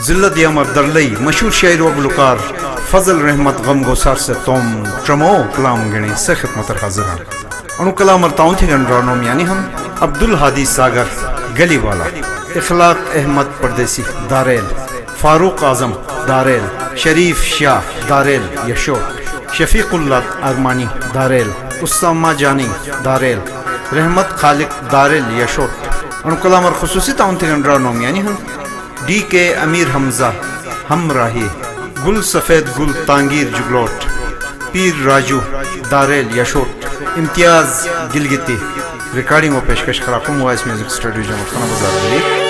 जिल्लत या मर्दरलई मशहूर शायर व गुलकार फजल रहमत गम गोसार से तुम ट्रमो कलाम गणे से खिदमत हाजिर हैं अनु कलाम ताउन थे गंड्रानोम यानी हम अब्दुल हादी सागर गली वाला इखलाक अहमद परदेसी दारेल फारूक आजम दारेल शरीफ शाह दारेल यशो शफीकुल्ला अरमानी दारेल उस्सामा जानी दारेल रहमत खालिक दारेल यशो अनु कलाम और खुसूसी ताउन थे गंड्रानोम यानी हम डी के अमीर हमजा हमराही गुल सफ़ेद गुल तांगीर जुगलोट पीर राजू दारेल यशोट इम्तियाज गिलगिती रिकॉर्डिंग और पेशकश खराकुम वॉइस म्यूजिक स्टूडियो जमा बाजार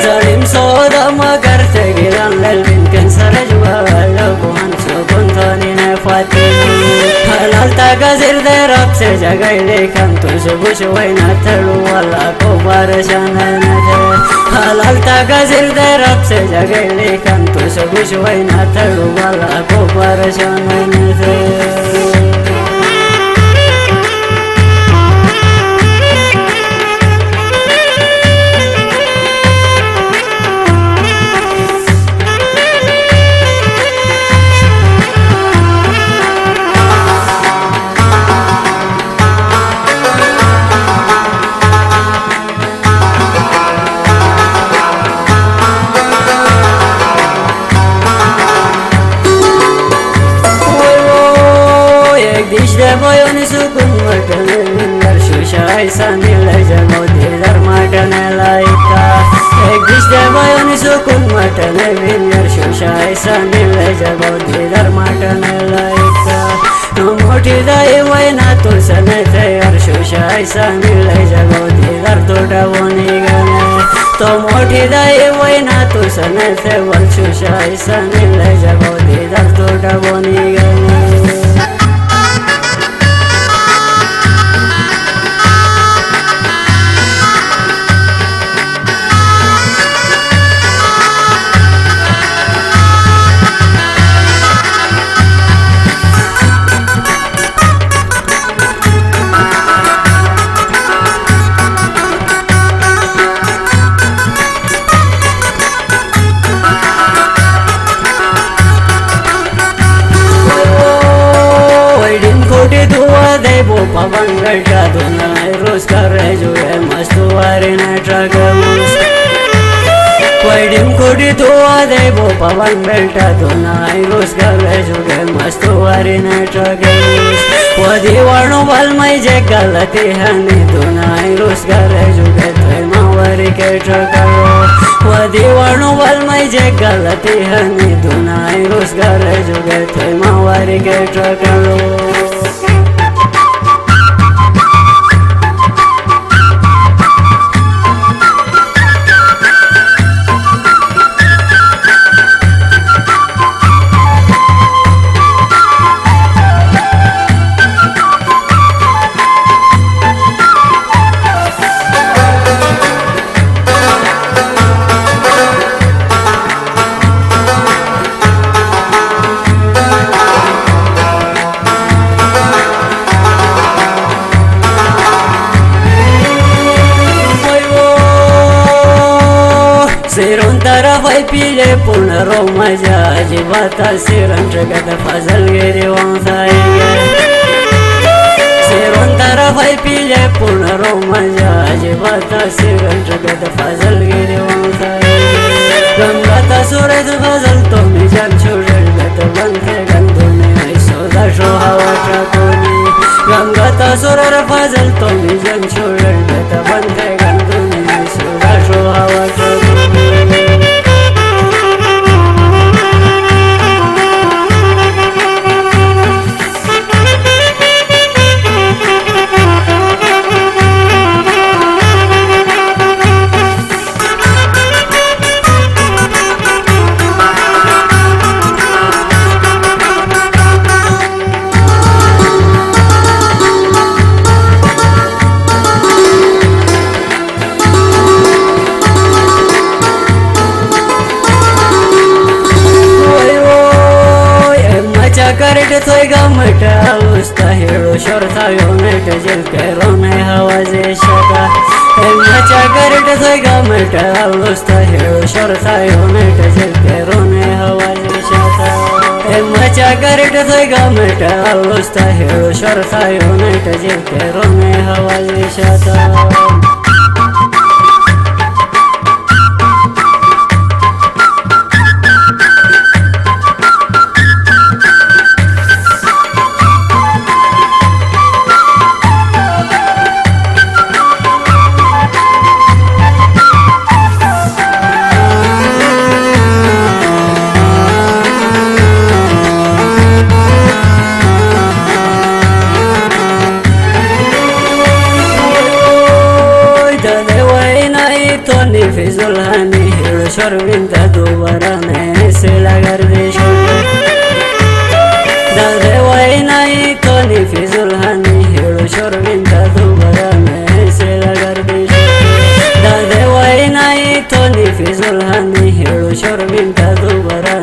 zalim soda magar tegiran lelbin kan sarajwa laguhan sukuntani ne fatin halal tagazir de rab se jagai lekhan tu subush waina talu wala ko barshana ne halal tagazir de rab se jagai lekhan tu subush waina talu wala ko barshana ne Boyoni sukun matane minder shushai sanile jamodi dar matane laika ek dishde boyoni sukun matane minder shushai sanile jamodi dar matane laika moti dai waina tu sanete ar shushai sanile jamodi dar toda woni gane to moti dai waina tu sanete wal shushai sanile jamodi dar toda woni gane Pavangal jaduna roz kare jo hai mastuwari na tragamus Paidim kodi dua debo pavangal jaduna roz kare jo hai mastuwari na tragamus Wadi wanu balmai je galati hani duna roz kare jo hai thai mawari ke tragamus Wadi wanu balmai je galati hani duna roz kare jo hai thai mawari ke tragamus Siron taraf ay pile puna romaja ajibata siron tragada fazal giri wansaiga Siron taraf ay pile puna romaja ajibata siron tragada fazal giri wansaiga Gangata suret fazal to mijan churel gata bante gandune ay soda shohawa trakoni सुरर फजल तो मिजन छोड़न बेटा बंदे गंदुनी सुरा show हवा करट थोय गमट उस्ता हेळो शोरता योमेट jail केरोने हवाजे शता मचा करट थोय गमट उस्ता हेळो शोरता योमेट jail केरोने हवाजे शता मचा करट थोय गमट उस्ता हेळो शोरता योमेट jail केरोने हवाजे शता फिजुलहानी हेळो शोरविंता दुबारा ने से लगर देशो दादे वाई नहीं तो नी फिजुलहानी हेळो शोरविंता दुबारा ने से लगर देशो दादे वाई नहीं तो नी फिजुलहानी हेळो शोरविंता दुबारा